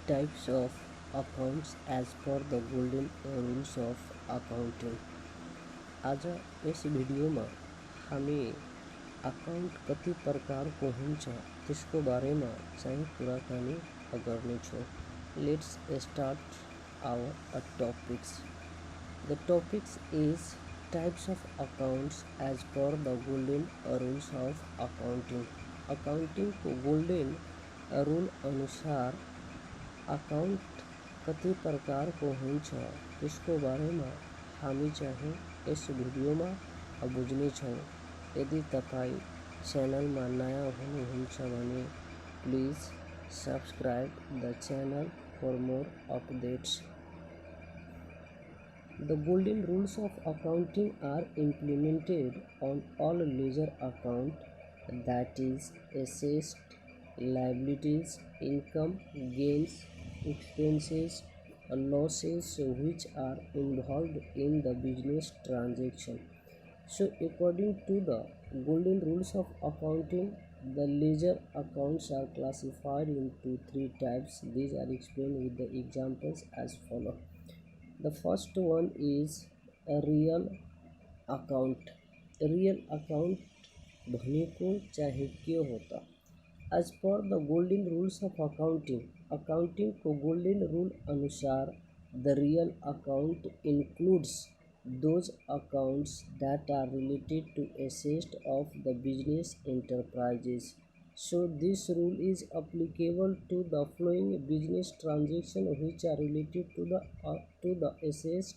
types of accounts as per the golden rules of accounting। आज यस भिडियोमा हामी account कति प्रकार को हुन्छ त्यसको बारेमा चाहिँ कुराकानी गर्नेछौँ। Let's start our topics. The topics is types of accounts as per the golden rules of accounting। Accounting को गोल्डन रूल अनुसार अकाउंट कति प्रकार को हुन्छ त्यसको बारेमा हामी चाहिँ यस भिडियोमा बुझ्नेछौँ। यदि तपाईँ च्यानलमा नयाँ हुनुहुन्छ भने please subscribe the channel for more updates. The golden rules of accounting are implemented on all ledger account, that is assets, liabilities, income, gains, expenses, losses which are involved in the business transaction। So according to the golden rules of accounting, the ledger accounts are classified into three types. These are explained with the examples as follows। The first one is a real account। Real account भनेको चाहे के होता। As per the golden rules of accounting, accounting को golden rule अनुसार the real account includes those accounts that are related to assets of the business enterprises। So this rule is applicable to the following business transactions which are related to the assets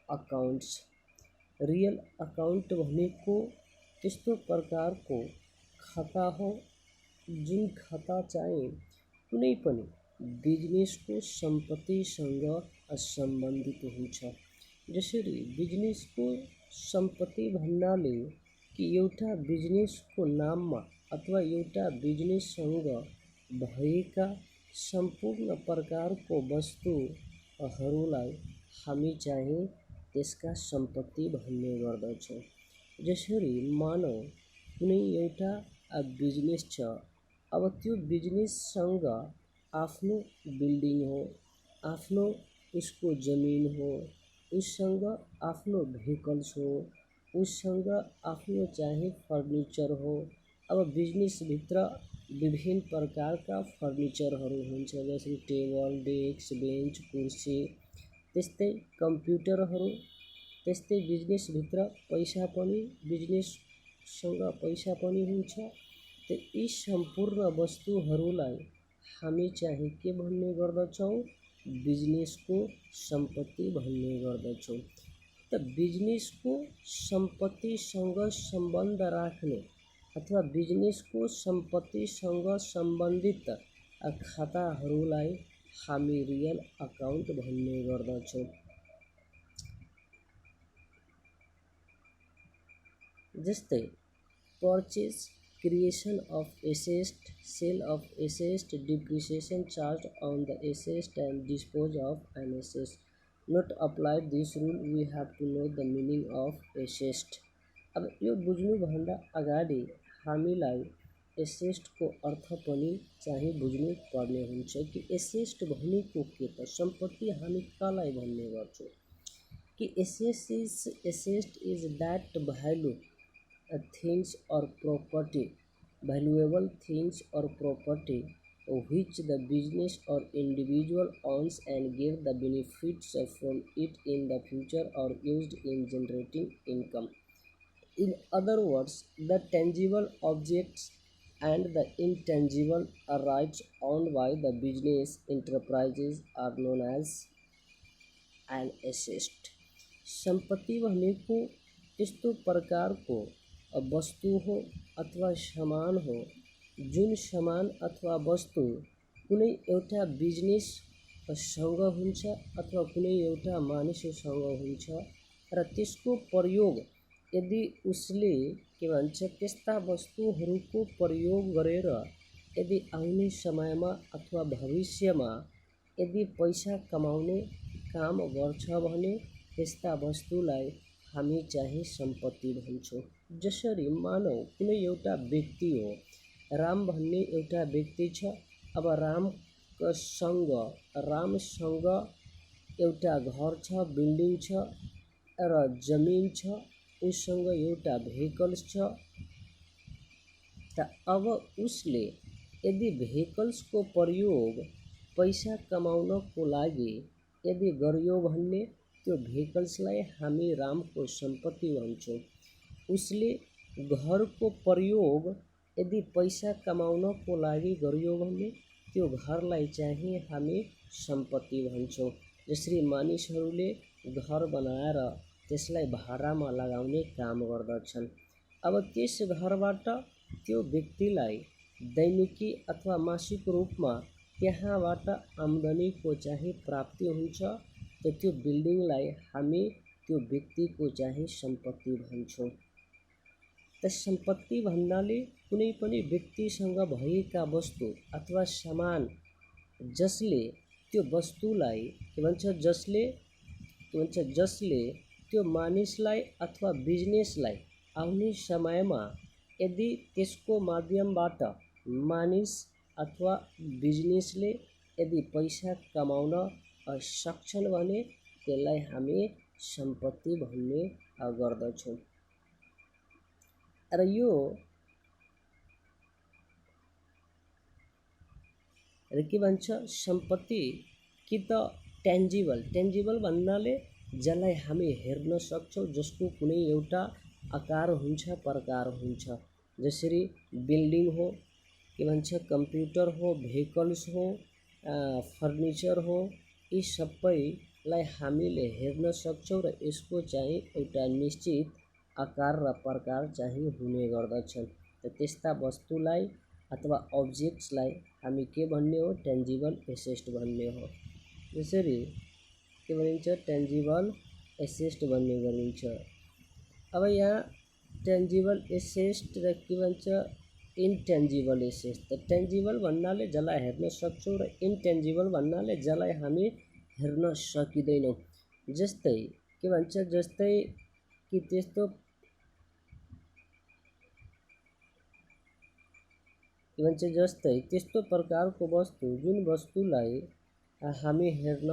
accounts। Real account भनेको त्यस्तो प्रकारको खाता हो जुन खाता चाहिँ कुनै पनि बिजनेसको सम्पत्तिसँग सम्बन्धित हुन्छ। जसरी बिजनेसको सम्पत्ति भन्नाले कि एउटा बिजनेसको नाममा अथवा एउटा बिजनेससँग भएका सम्पूर्ण प्रकारको वस्तुहरूलाई हामी चाहिँ त्यसका सम्पत्ति भन्ने गर्दछौँ। जसरी मानौ कुनै एउटा बिजनेस छ, अब त्यो बिजनेससँग आफ्नो बिल्डिङ हो, आफ्नो उसको जमिन हो, उससँग आफ्नो भेहिकल्स हो, उससँग आफ्नो चाहिँ फर्निचर हो। अब बिजनेसभित्र विभिन्न प्रकारका फर्निचरहरू हुन्छ, जसरी टेबल, डेस्क, बेन्च, कुर्सी, त्यस्तै कम्प्युटरहरू। त्यस्तै बिजनेसभित्र पैसा पनि बिजनेससँग पैसा पनि हुन्छ। त यी सम्पूर्ण वस्तुहरूलाई हामी चाहिँ के भन्ने गर्दछौँ? बिजनेसको सम्पत्ति भन्ने गर्दछौँ। त बिजनेसको सम्पत्तिसँग सम्बन्ध राख्ने अथवा बिजनेसको सम्पत्तिसँग सम्बन्धित खाताहरूलाई हामी रियल अकाउन्ट भन्ने गर्दछौँ। जस्तै purchase, creation of asset, sale of asset, depreciation charge on the asset and dispose of an asset। Not applied this rule, we have to know the meaning of asset। अब यो बुझ्नुभन्दा अगाडि हामीलाई एसेटको अर्थ पनि चाहिँ बुझ्नु पर्ने हुन्छ कि एसेट भनेको के त? सम्पत्ति हामी कसलाई भन्ने गर्छौँ कि asset is that value things or property, valuable things or property which the business or individual owns and give the benefits from it in the future or used in generating income। In other words, the tangible objects and the intangible rights owned by the business enterprises are known as an asset। सम्पत्ति भनेको त्यस्तो प्रकारको वस्तु हो अथवा सामान हो जुन सामान अथवा वस्तु कुनै एउटा बिजनेससँग हुन्छ अथवा कुनै एउटा मानिससँग हुन्छ र त्यसको प्रयोग यदि उसले के भन्छ त्यस्ता वस्तुहरूको प्रयोग गरेर यदि आउने समयमा अथवा भविष्यमा यदि पैसा कमाउने काम गर्छ भने त्यस्ता वस्तुलाई हामी चाहिँ सम्पत्ति भन्छौँ। जसरी मानौ कुनै एउटा व्यक्ति हो, राम भन्ने एउटा व्यक्ति छ। अब राम रामसँग रामसँग एउटा घर छ, बिल्डिङ छ र जमिन छ, उसँग एउटा भेहिकल्स छ। त अब उसले यदि भेहिकल्सको प्रयोग पैसा कमाउनको लागि यदि गरियो भने त्यो भेहिकल्सलाई हामी रामको सम्पत्ति भन्छौँ। उसले घरको प्रयोग यदि पैसा कमाउनको लागि गरियो भने त्यो घरलाई चाहिँ हामी सम्पत्ति भन्छौँ। जसरी मानिसहरूले घर बनाएर त्यसलाई भाडामा लगाउने काम गर्दछन्। अब त्यस घरबाट त्यो व्यक्तिलाई दैनिकी अथवा मासिक रूपमा त्यहाँबाट आम्दानीको चाहिँ प्राप्ति हुन्छ। त त्यो बिल्डिङलाई हामी त्यो व्यक्तिको चाहिँ सम्पत्ति भन्छौँ। त सम्पत्ति भन्नाले कुनै पनि व्यक्तिसँग भएका वस्तु अथवा सामान जसले त्यो वस्तुलाई के भन्छ जसले त्यो मानिसलाई अथवा बिजनेसलाई आउने समयमा यदि त्यसको माध्यमबाट मानिस अथवा बिजनेसले यदि पैसा कमाउन सक्छन् भने त्यसलाई हामी सम्पत्ति भन्ने गर्दछौँ। र यो के भन्छ सम्पत्ति कि त टेन्जिबल भन्नाले जसलाई हामी हेर्न सक्छौँ, जसको कुनै एउटा आकार हुन्छ, प्रकार हुन्छ। जसरी बिल्डिङ हो, के भन्छ कम्प्युटर हो, भेहिकल्स हो, फर्निचर हो, यी सबैलाई हामीले हेर्न सक्छौँ र यसको चाहिँ एउटा निश्चित आकार र प्रकार चाहिँ हुने गर्दछन्। त त्यस्ता वस्तुलाई अथवा अब्जेक्ट्सलाई हामी के भन्ने हो? टेन्जिबल एसेट भन्ने हो। जसरी के भनिन्छ? टेन्जिबल एसेट भन्ने गरिन्छ। अब यहाँ टेन्जिबल एसेट र के भन्छ इन्टेन्जिबल एसेट। त टेन्जिबल भन्नाले जसलाई हेर्न सक्छौँ र इन्टेन्जिबल भन्नाले जसलाई हामी हेर्न सकिँदैनौँ। जस्तै के भन्छ जस्तै कि त्यस्तो के भन्छ जस्तै त्यस्तो प्रकारको वस्तु जुन वस्तुलाई हामी हेर्न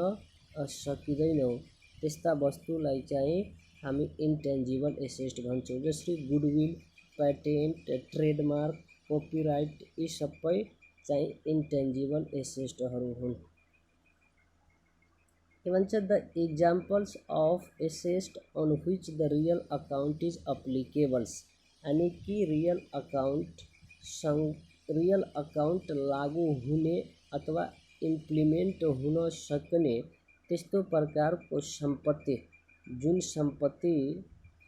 सकिँदैनौँ त्यस्ता वस्तुलाई चाहिँ हामी इन्टेन्जिबल एसेट भन्छौँ। जसरी गुडविल, पेटेन्ट, ट्रेडमार्क, कपिराइट यी सबै चाहिँ इन्टेन्जिबल एसेटहरू हुन्। के भन्छ the examples of asset on which the real account is applicables. यानी कि रियल अकाउन्ट लागू हुने अथवा इम्प्लिमेन्ट हुन सक्ने त्यस्तो प्रकारको सम्पत्ति जुन सम्पत्ति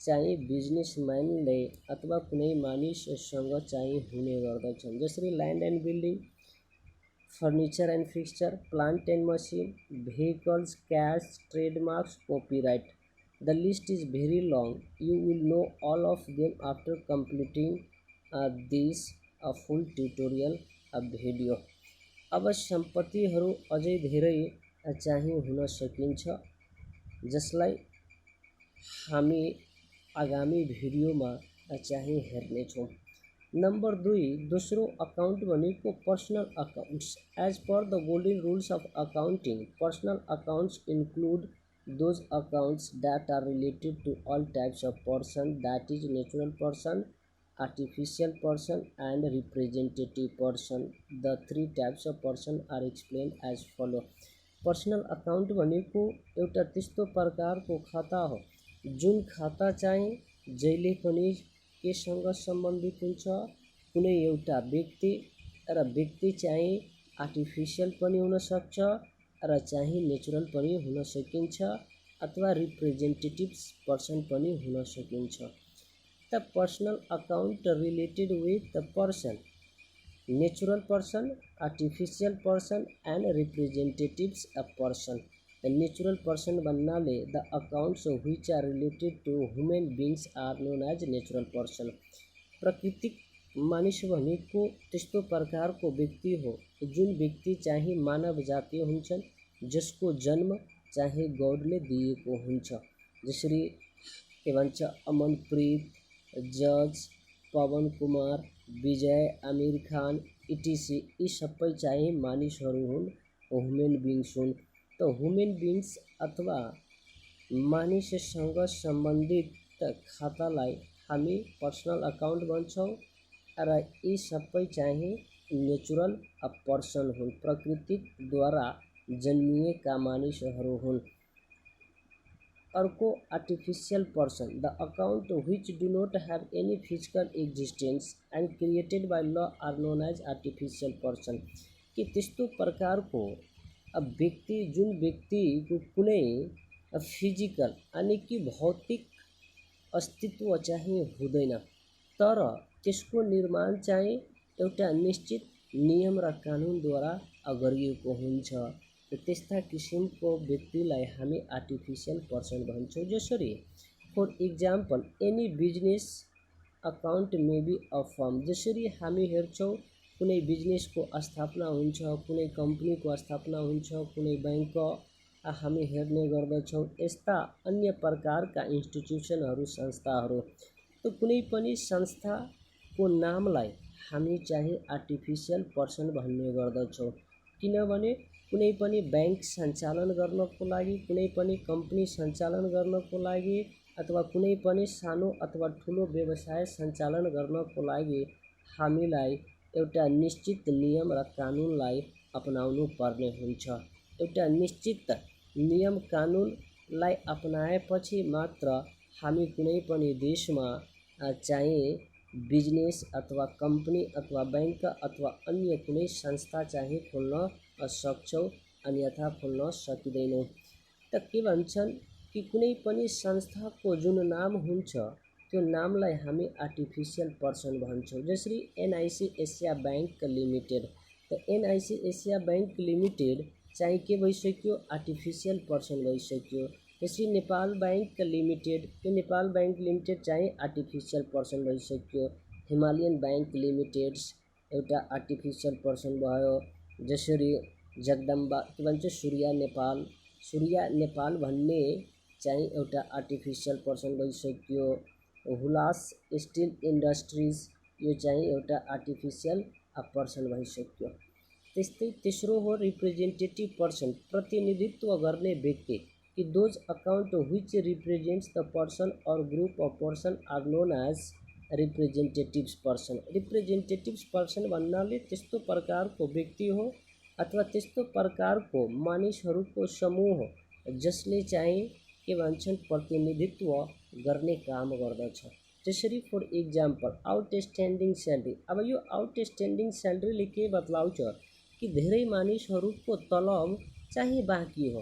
चाहिँ बिजनेसम्यानले अथवा कुनै मानिससँग चाहिँ हुने गर्दछन्। जसरी land and building, furniture and fixture, plant and machine, vehicles, cash, trademarks, copyright. The list is very long. You will know all of them after completing this full tutorial video. अब सम्पत्तिहरू अझै धेरै चाहिँ हुन सकिन्छ, जसलाई हामी आगामी भिडियोमा चाहिँ हेर्नेछौँ। नम्बर 2 दोस्रो अकाउन्ट भनेको personal accounts. As per the golden rules of accounting, personal accounts include those accounts that are related to all types of person, that is natural person, artificial person and representative person. The three types of person are explained as follow. Personal account भनेको एउटा त्यस्तो प्रकारको खाता हो जुन खाता चाहिँ जहिले पनि केसँग सम्बन्धित हुन्छ? कुनै एउटा व्यक्ति, र व्यक्ति चाहिँ आर्टिफिसियल पनि हुन सक्छ र चाहिँ नेचुरल पनि हुन सकिन्छ अथवा रिप्रेजेन्टेटिभ्स पर्सन पनि हुन सकिन्छ। The personal account related with the person, natural person, artificial person and representatives a person. The natural person भन्नाले the accounts which are related to human beings are known as natural person. प्राकृतिक मानिस भनेको त्यस्तो प्रकारको व्यक्ति हो जुन व्यक्ति चाहिँ मानव जातीय हुन्छन्, जसको जन्म चाहिँ गॉडले दिएको हुन्छ। जसरी के भन्छ अमनप्रीत, जज, पवन कुमार, विजय, आमिर खान इटिसी यी सबै चाहिँ मानिसहरू हुन् ह्युमन बिङ्स हुन्। त ह्युमन बिङ्स अथवा मानिससँग सम्बन्धित खातालाई हामी पर्सनल अकाउन्ट भन्छौँ र यी सबै चाहिँ नेचुरल पर्सन हुन्, प्रकृतिद्वारा जन्मिएका मानिसहरू हुन्। अर्को artificial person, the account which do not have any physical existence and created by law are known as artificial person. कि त्यस्तो प्रकारको व्यक्ति जुन व्यक्तिको कुनै फिजिकल अनि कि भौतिक अस्तित्व चाहिँ हुँदैन, तर त्यसको निर्माण चाहिँ एउटा निश्चित नियम र कानुनद्वारा गरिएको हुन्छ। त्यस्ता किसिमको व्यक्तिलाई हामी आर्टिफिसियल पर्सन भन्छौँ। जसरी for example any business account may be a firm. जसरी हामी हेर्छौँ कुनै बिजनेसको स्थापना हुन्छ, कुनै कम्पनीको स्थापना हुन्छ, कुनै बैंक हामी हेर्ने गर्दछौँ, यस्ता अन्य प्रकारका इन्स्टिट्युसनहरू, संस्थाहरू। त कुनै पनि संस्थाको नामलाई हामी चाहिँ आर्टिफिसियल पर्सन भन्ने गर्दछौँ। किनभने कुनै पनि बैंक सञ्चालन गर्नको लागि, कुनै पनि कम्पनी सञ्चालन गर्नको लागि अथवा कुनै पनि सानो अथवा ठुलो व्यवसाय सञ्चालन गर्नको लागि हामीलाई एउटा निश्चित नियम र कानुनलाई अपनाउनु पर्ने हुन्छ। एउटा निश्चित नियम कानुनलाई अपनाएपछि मात्र हामी कुनै पनि देशमा चाहिँ बिजनेस अथवा कम्पनी अथवा बैंक अथवा अन्य कुनै संस्था चाहिँ खोल्न सक्छौँ, अन्यथा खोल्न सकिँदैनौँ। त के भन्छन् कि कुनै पनि संस्थाको जुन नाम हुन्छ त्यो नामलाई हामी आर्टिफिसियल पर्सन भन्छौँ। जसरी एनआइसी एसिया बैंक लिमिटेड। त एनआइसी एसिया बैंक लिमिटेड चाहिँ के भइसक्यो, आर्टिफिसियल पर्सन भइसक्यो। त्यसरी नेपाल बैंक लिमिटेड, यो नेपाल बैंक लिमिटेड चाहिँ आर्टिफिसियल पर्सन भइसक्यो। हिमालयन बैंक लिमिटेड एउटा आर्टिफिसियल पर्सन भयो। जसरी जगदम्बा के भन्छ, सूर्या नेपाल भन्ने चाहिँ एउटा आर्टिफिसियल पर्सन भइसक्यो। हुलास स्टिल इन्डस्ट्रिज, यो चाहिँ एउटा आर्टिफिसियल पर्सन भइसक्यो। त्यस्तै तेस्रो हो रिप्रेजेन्टेटिभ पर्सन, प्रतिनिधित्व गर्ने व्यक्ति। कि those account which represents the person or group of person are known as representative person. Representative person भन्नाले त्यस्तो प्रकारको व्यक्ति हो अथवा त्यस्तो प्रकारको मानिसहरूको समूह जसले चाहिँ के भन्छन्, प्रतिनिधित्व गर्ने काम गर्दछ। जसरी फर इक्जाम्पल आउटस्ट्यान्डिङ स्यालेरी। अब यो आउटस्ट्यान्डिङ स्यालेरीले के बतलाउँछ कि धेरै मानिसहरूको तलब चाहिँ बाँकी हो।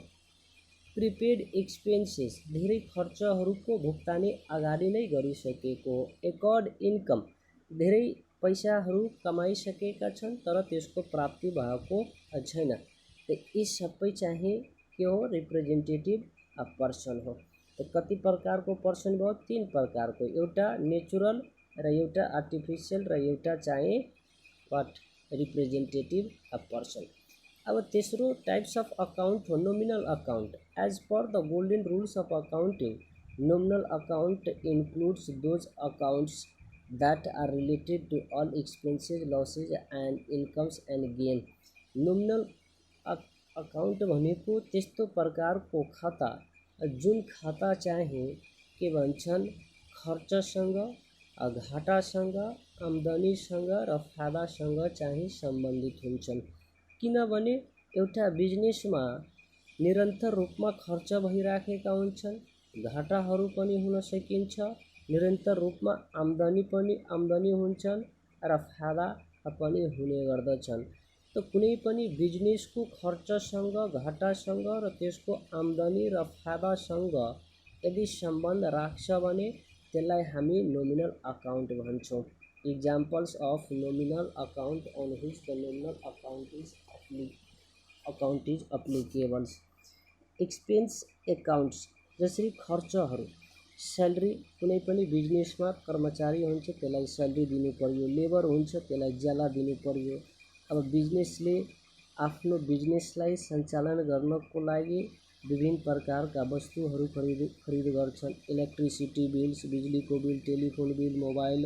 प्रिपेड एक्सपेन्सेस, धेरै खर्चहरूको भुक्तानी अगाडि नै गरिसकेको हो। एकर्ड इन्कम, धेरै पैसाहरू कमाइसकेका छन् तर त्यसको प्राप्ति भएको छैन। त यी सबै चाहिँ के हो, रिप्रेजेन्टेटिभ पर्सन हो। त कति प्रकारको पर्सन भयो, 3 प्रकारको, एउटा नेचुरल र एउटा आर्टिफिसियल र एउटा चाहिँ रिप्रेजेन्टेटिभ पर्सन। अब तेस्रो टाइप्स अफ अकाउन्ट हो nominal account. As per the golden rules of accounting, nominal account includes those accounts that are related to all expenses, losses and incomes and gain। Nominal account भनेको त्यस्तो प्रकारको खाता जुन खाता चाहिँ के भन्छन्, खर्चसँग, घाटासँग, आम्दानीसँग र फाइदासँग चाहिँ सम्बन्धित हुन्छन्। किनभने एउटा बिजनेसमा निरन्तर रूपमा खर्च भइराखेका हुन्छन्, घाटाहरू पनि हुन सकिन्छ, निरन्तर रूपमा आम्दानी हुन्छन् र फाइदा पनि हुने गर्दछन्। त कुनै पनि बिजनेसको खर्चसँग, घाटासँग र त्यसको आम्दानी र फाइदासँग यदि सम्बन्ध राख्छ भने त्यसलाई हामी नोमिनल अकाउन्ट भन्छौँ। Examples of nominal account on which the nominal account is applicables. Expense accounts, जसरी खर्चहरू, स्यालेरी, कुनै पनि बिजनेसमा कर्मचारी हुन्छ त्यसलाई स्यालेरी दिनु पर्यो, लेबर हुन्छ त्यसलाई ज्याला दिनु पर्यो। अब बिजनेसले आफ्नो बिजनेसलाई सञ्चालन गर्नको लागि विभिन्न प्रकारका वस्तुहरू खरिद गर्छन्। इलेक्ट्रिसिटी बिल्स, बिजुलीको bill, telephone bill, mobile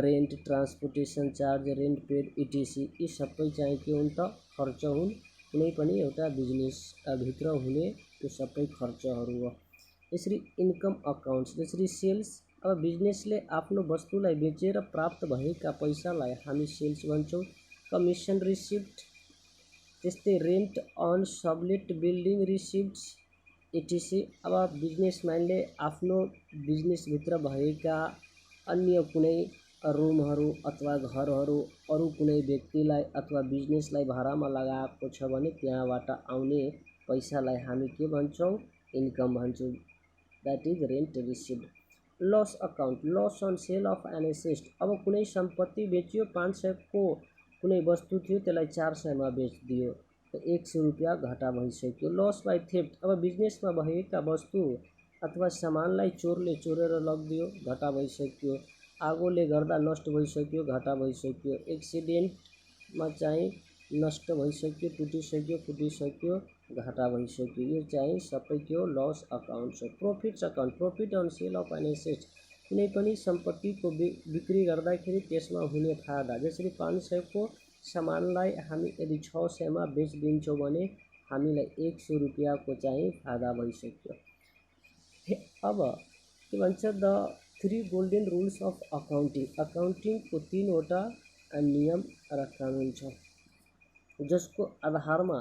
rent, transportation charge, rent paid, etc, यी सबै चाहिँ के हुन् त, खर्च हुन् कुनै पनि एउटा बिजनेस भित्र हुने त्यो सबै खर्चहरू हो। यसरी इन्कम अकाउन्ट्स जसरी सेल्स, अब बिजनेसले आफ्नो वस्तुलाई बेचेर प्राप्त भएका पैसालाई हामी सेल्स भन्छौँ। कमिसन रिसिप्ट, त्यस्तै rent on sublet building receipts etc. अब बिजनेसम्यानले आफ्नो बिजनेसभित्र भएका अन्य कुनै रुमहरू अथवा घरहरू अरू कुनै व्यक्तिलाई अथवा बिजनेसलाई भाडामा लगाएको छ भने त्यहाँबाट आउने पैसालाई हामी के भन्छौँ? इन्कम भन्छौँ। That is rent receipt. Loss account, loss on sale of an asset. अब कुनै सम्पत्ति बेचियो, 500 को कुनै वस्तु थियो त्यसलाई 400 मा बेचिदियो, 100 रुपियाँ घाटा भइसक्यो। लस बाई थेफ्ट, अब बिजनेसमा भएका वस्तु अथवा सामानलाई चोरले चोरेर लगिदियो, घाटा भइसक्यो। आगोले गर्दा नष्ट भइसक्यो, घाटा भइसक्यो। एक्सिडेन्टमा चाहिँ नष्ट भइसक्यो, टुटिसक्यो, फुटिसक्यो, घाटा भइसक्यो। यो चाहिँ सबै के हो? लस अकाउन्ट हो। Profits account, profit on sale of an asset, कुनै पनि सम्पत्तिको बिक्री गर्दाखेरि त्यसमा हुने फाइदा। जसरी 500 को सामानलाई हामी यदि 600 मा बेचिदिन्छौँ भने हामीलाई 100 रुपियाँको चाहिँ फाइदा भइसक्यो। अब के भन्छ? The 3 golden rules of accounting. अकाउन्टिङको 3वटा नियम र कानुन छ जसको आधारमा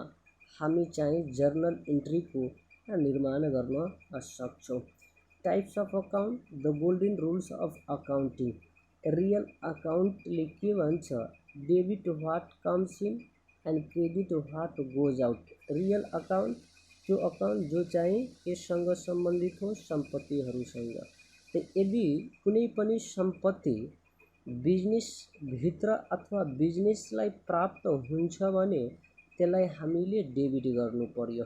हामी चाहिँ जर्नल इन्ट्रीको निर्माण गर्न सक्छौँ। Types of account, the golden rules of accounting. Real अकाउन्टले के भन्छ? Debit what comes in and credit what goes out. Real account त्यो अकाउन्ट जो चाहिँ केसँग सम्बन्धित हो? सम्पत्तिहरूसँग। त यदि कुनै पनि सम्पत्ति बिजनेसभित्र अथवा बिजनेसलाई प्राप्त हुन्छ भने त्यसलाई हामीले डेबिट गर्नु पर्यो।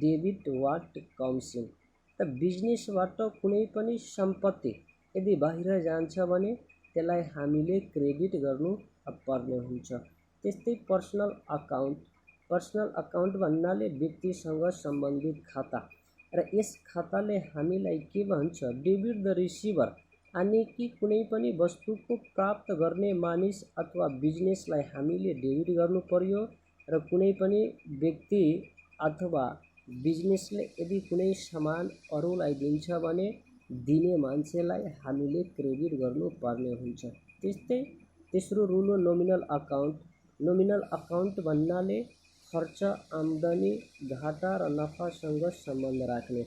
Debit what comes in. त बिजनेसबाट कुनै पनि सम्पत्ति यदि बाहिर जान्छ भने त्यसलाई हामीले क्रेडिट गर्नु पर्ने हुन्छ। त्यस्तै पर्सनल अकाउन्ट, पर्सनल अकाउन्ट भन्नाले व्यक्तिसँग सम्बन्धित खाता र यस खाताले हामीलाई के भन्छ? डेबिट द रिसिभर, यानि कि कुनै पनि वस्तुको प्राप्त गर्ने मानिस अथवा बिजनेसलाई हामीले डेबिट गर्नु पर्यो र कुनै पनि व्यक्ति अथवा बिजनेसले यदि कुनै सामान अरूलाई दिन्छ भने दिने मान्छेलाई हामीले क्रेडिट गर्नु पर्ने हुन्छ। त्यस्तै तेस्रो रुल हो नोमिनल अकाउन्ट। नोमिनल अकाउन्ट भन्नाले खर्च, आम्दानी, घाटा र नफासँग सम्बन्ध राख्ने।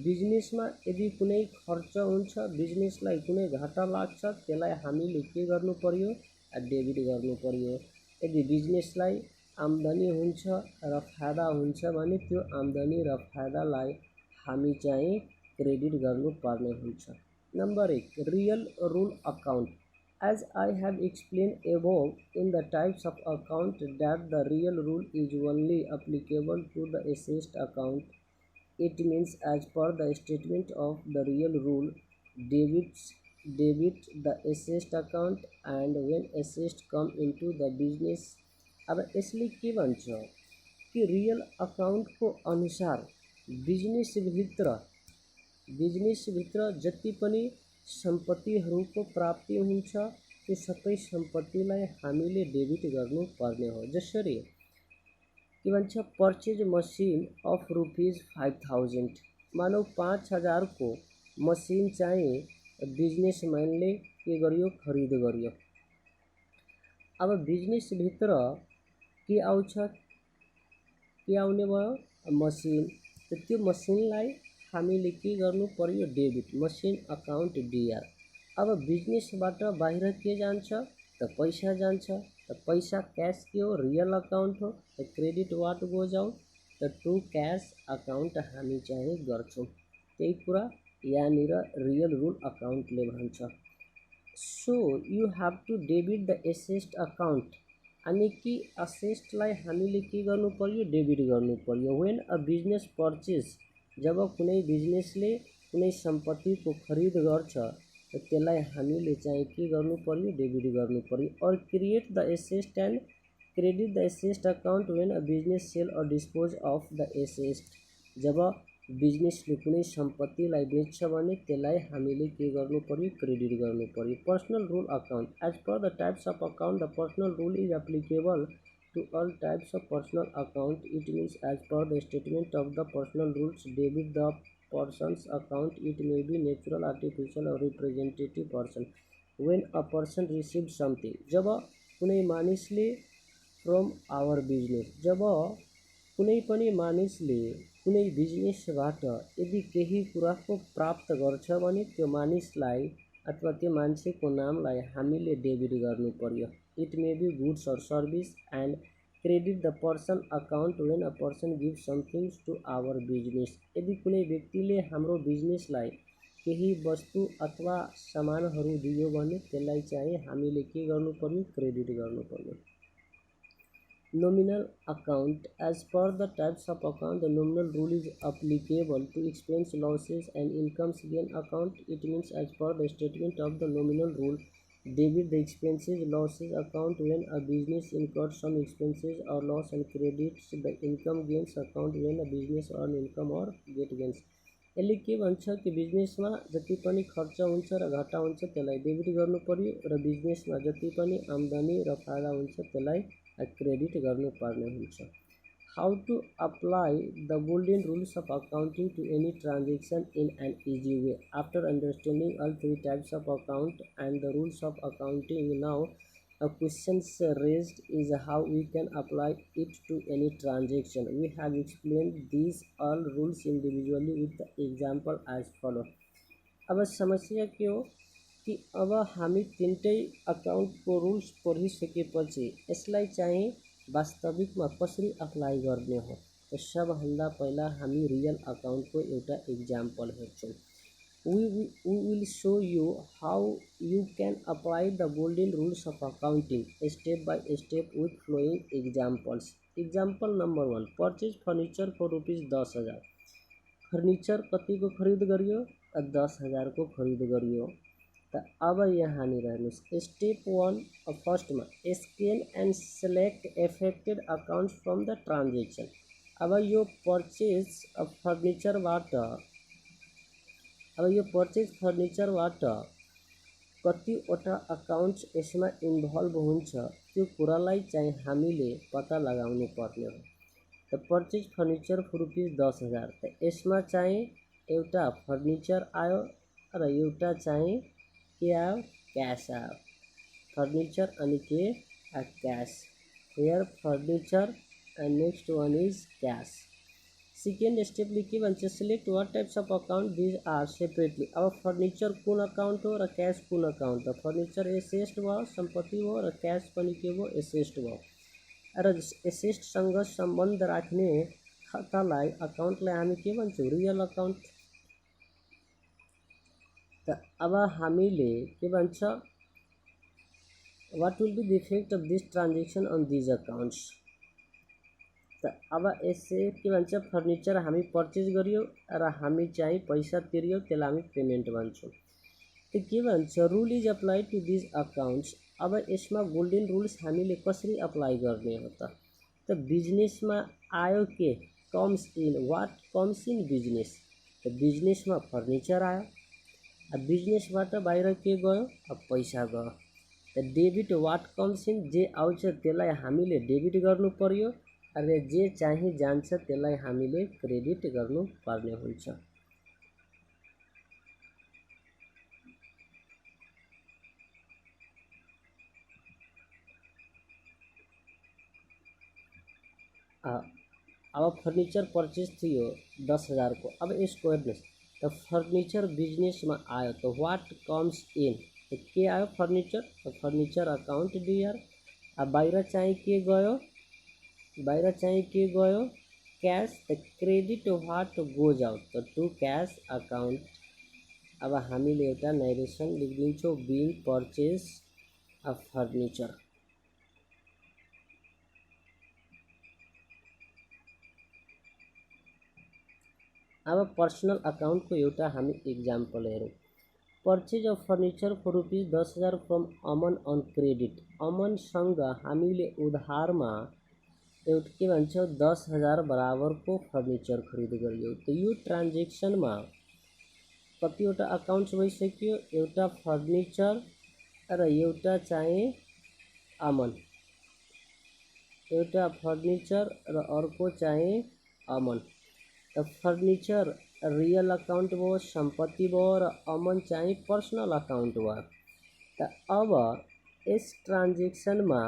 बिजनेसमा यदि कुनै खर्च हुन्छ, बिजनेसलाई कुनै घाटा लाग्छ, त्यसलाई हामीले के गर्नु पर्यो? डेबिट गर्नु पर्यो। यदि बिजनेसलाई आम्दानी हुन्छ र फाइदा हुन्छ भने त्यो आम्दानी र फाइदालाई हामी चाहिँ क्रेडिट गर्नुपर्ने हुन्छ। Number 1, real rule account. As I have explained above in the types of account that the real rule is only applicable to the assessed account. It means as per the statement of the real rule, debit the assessed account and when assessed come into the business। अब यसले के भन्छ कि real अकाउन्टको अनुसार बिजनेसभित्र जति पनि सम्पत्तिहरूको प्राप्ति हुन्छ त्यो सबै सम्पत्तिलाई हामीले डेबिट गर्नु पर्ने हो। जसरी के भन्छ? Purchase machine of ₹5000। मानौ 5000 को मसिन चाहिँ बिजनेसम्यानले के गर्यो? खरिद गर्यो। अब बिजनेसभित्र के आउँछ? के आउने भयो? मसिन। त त्यो मसिनलाई हामीले के गर्नु पर्यो? डेबिट। Machine account DR. अब बिजनेसबाट बाहिर के जान्छ? त पैसा जान्छ। त पैसा क्यास के हो? रियल अकाउन्ट हो। त क्रेडिट व्हाट गोज आउट? त टु क्यास अकाउन्ट हामी चाहिँ गर्छौँ। त्यही कुरा यहाँनिर रियल रुल अकाउन्टले भन्छ। So you have to debit the asset account, यानि कि असेस्टलाई हामीले के गर्नु पर्यो? डेबिट गर्नु पर्यो। वेन अ बिजनेस पर्चेज, जब कुनै बिजनेसले कुनै सम्पत्तिको खरिद गर्छ त त्यसलाई हामीले चाहिँ के गर्नु पर्यो? डेबिट गर्नु पर्यो। Or create the asset and credit the asset account when a business sell or dispose of the asset. जब बिजनेसले कुनै सम्पत्तिलाई बेच्छ भने त्यसलाई हामीले के गर्नु पर्यो? क्रेडिट गर्नु पर्यो। Personal rule account. As per the types of account the personal rule is applicable to all types of personal account. It means as per the statement of the personal rules, debit the person's account. It may be natural, artificial or representative person. When a person receives something, जब कुनै मानिसले from our business, जब कुनै पनि मानिसले कुनै बिजनेसबाट यदि केही कुराको प्राप्त गर्छ भने त्यो मानिसलाई अथवा त्यो मान्छेको नामलाई हामीले डेबिट गर्नु पर्यो. It may be goods or service and credit the person account when a person give something to our business. यदि कुनै व्यक्तिले हाम्रो बिजनेसलाई केही वस्तु अथवा सामानहरू दियो भने त्यसलाई चाहिँ हामीले के गर्नु पर्यो, क्रेडिट गर्नु पर्यो. Nominal account. As per the types of account, the nominal rule is applicable to expense, losses and incomes gain account. It means as per the statement of the nominal rule, debit the expenses, losses account when a business incurs some expenses or loss and credits the income gains account when a business earn income or get gains. यसले के भन्छ कि बिजनेसमा जति पनि खर्च हुन्छ र घाटा हुन्छ त्यसलाई डेबिट गर्नु पर्यो र बिजनेसमा जति पनि आम्दानी र फाइदा हुन्छ त्यसलाई क्रेडिट गर्नुपर्ने हुन्छ. How to apply the golden rules of accounting to any transaction in an easy way. After understanding all three types of account and the rules of accounting, now a questions raised is how we can apply it to any transaction. We have explained these all rules individually with the example as follow. अब समस्या के हो कि अब हामी तीनटै अकाउन्टको rules पढिसकेपछि यसलाई चाहिँ वास्तविकमा कसरी अप्लाई गर्ने हो. त सबभन्दा पहिला हामी रियल अकाउन्टको एउटा एक्जाम्पल हेर्छौँ. We will show you how you can apply the golden rules of accounting step by step with flowing examples. Example number 1, purchase furniture for ₹10,000. Furniture कतिको खरिद गरियो, 10,000 को खरिद गरियो. त अब यहाँनिर हेर्नुहोस्, स्टेप 1 फर्स्टमा scan and select affected accounts from the transaction. अब यो पर्चेज फर्निचरबाट कतिवटा अकाउन्ट्स यसमा इन्भल्भ हुन्छ त्यो कुरालाई चाहिँ हामीले पत्ता लगाउनु पर्ने हो. त पर्चेज फर्निचर फर ₹10,000. त यसमा चाहिँ एउटा फर्निचर आयो र एउटा चाहिँ के आयो, क्यास आयो. फर्निचर अनि के, cash. Here furniture and next one is cash. Second स्टेपले के भन्छ, select what types of account these are separately. अब फर्निचर कुन अकाउंट हो र क्यास कुन अकाउंट हो. फर्निचर एसेस्ट भयो, सम्पत्ति हो, र क्यास पनि के भयो, एसेस्ट भयो. र एसेस्टसँग सम्बन्ध राख्ने खातालाई अकाउन्टलाई हामी के भन्छौँ, रियल अकाउन्ट. त अब हामीले के भन्छ, what will be the effect of this transaction on these accounts. त अब यसले के भन्छ, फर्निचर हामी पर्चेज गरियो र हामी चाहिँ पैसा तिर्यो, त्यसलाई हामी पेमेन्ट भन्छौँ. त के भन्छ, rule is apply to these accounts. अब यसमा गोल्डन रुल्स हामीले कसरी अप्लाई गर्ने हो त बिजनेसमा आयो के, comes in. What comes in business. त बिजनेसमा फर्निचर आयो, अब बिजनेसबाट बाहिर के गयो, अब पैसा गयो. त डेबिट वाट कम्स इन, जे आउँछ त्यसलाई हामीले डेबिट गर्नु पर्यो र जे चाहिँ जान्छ त्यसलाई हामीले क्रेडिट गर्नु पर्ने हुन्छ. अब फर्निचर पर्चेज थियो 10,000 को. अब यसको हेर्नुहोस्, त फर्निचर बिजनेसमा आयो त वाट कम्स इन, के आयो, फर्निचर. त फर्निचर अकाउन्ट डियर. अब बाहिर चाहिँ के गयो, क्यास. त क्रेडिट वाट गोज आउट, त टु क्यास अकाउन्ट. अब हामीले एउटा नरेसन लेखिदिन्छौँ, बिङ पर्चेज अफ फर्निचर. अब पर्सनल अकाउन्टको एउटा हामी एक्जाम्पल हेरौँ. Purchase of furniture for ₹10,000 from Aman on credit. अमनसँग हामीले उधारमा एउटा के भन्छ 10,000 बराबरको फर्निचर खरिद गरियो. त यो ट्रान्जेक्सनमा कतिवटा अकाउन्ट्स भइसक्यो, एउटा फर्निचर र एउटा चाहिँ अमन. एउटा फर्निचर र अर्को चाहिँ अमन। त फर्निचर रियल अकाउंट भयो, सम्पत्ति भयो, र अमन चाहिँ पर्सनल अकाउंट भयो। त अब यस ट्रान्जेक्सनमा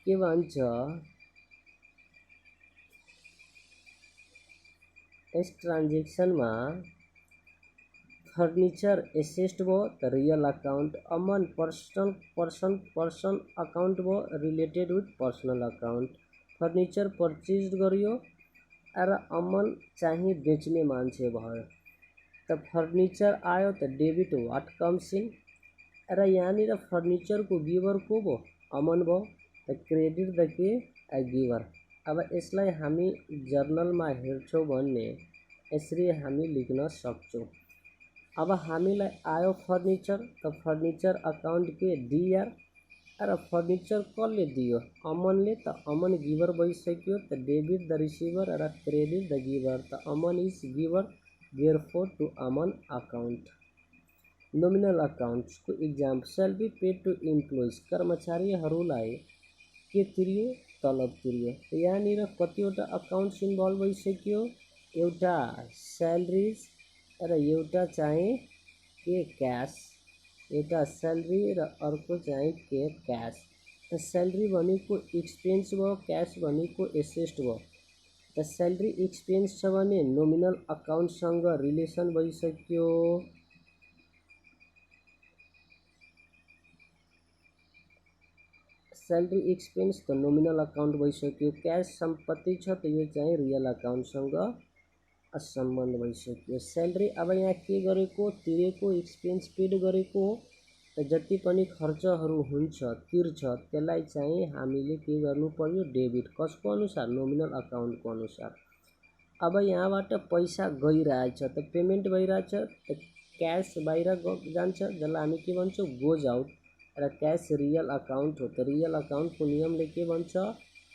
के भन्छ, यस ट्रान्जेक्सनमा फर्निचर एसेट भयो त रियल अकाउंट, अमन पर्सन अकाउंट भयो related with personal account. Furniture purchase गरियो र अमन चाहिँ बेच्ने मान्छे भयो। त फर्निचर आयो त डेबिट वाट कम्स इन, र यहाँनिर फर्निचरको गिभर को भयो, अमन भयो। त क्रेडिट द के गिभर। अब यसलाई हामी जर्नलमा हेर्छौँ भने यसरी हामी लेख्न सक्छौँ। अब हामीलाई आयो फर्निचर, त फर्निचर अकाउंट के डिआर, र फर्निचर कसले दियो, अमनले। त अमन गिभर भइसक्यो। त डेबिट द रिसिभर र क्रेडिट द गिभर। त Aman is giver, therefore to Aman account. Nominal अकाउंट्सको example, salary paid to employees, कर्मचारीहरूलाई के तिरियो, तलब तिरियो। यहाँनिर कतिवटा अकाउंट्स इन्भल्भ भइसक्यो, एउटा सैलरीज र एउटा चाहिँ के क्याश, एउटा सैलरी र अर्को चाहिँ के क्याश। त सैलरी भनेको एक्सपेन्स भयो, क्याश भनेको एसेट भयो। त सैलरी एक्सपेन्स छ भने नोमिनल अकाउंटसँग रिलेसन भइसक्यो। सैलरी एक्सपेन्स त नोमिनल अकाउंट भइसक्यो। क्याश सम्पत्ति छ त यो चाहिँ रियल अकाउंटसँग सम्बन्ध भइसक्यो। सैलरी अब यहाँ के गरेको, तिरेको, एक्सपेन्स पेड गरेको हो। त जति पनि खर्चहरू हुन्छ तिर्छ त्यसलाई चाहिँ हामीले के गर्नु पर्यो, डेबिट। कसको अनुसार, नोमिनल अकाउंटको अनुसार। अब यहाँबाट पैसा गइरहेछ त पेमेन्ट भइरहेछ, त क्याश बाहिर जान्छ जसलाई हामी के भन्छौँ, गोज आउट, र क्याश रियल अकाउंट हो। त रियल अकाउंटको नियमले के भन्छ,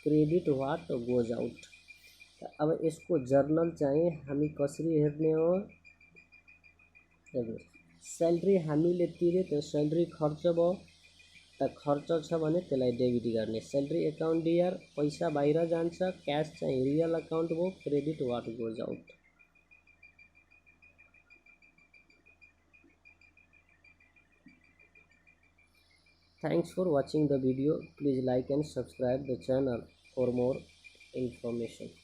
क्रेडिट वाट गोज आउट। अब यसको जर्नल चाहिँ हामी कसरी हेर्ने हो, सैलरी हामीले तिरे त सैलरी खर्च भयो। त खर्च छ भने त्यसलाई डेबिट गर्ने। सैलरी अकाउंट डिआर, पैसा बाहिर जान्छ, क्याश चाहिँ रियल अकाउंट भयो, credit what goes out. Thanks for watching the video. Please like and subscribe the channel for more information.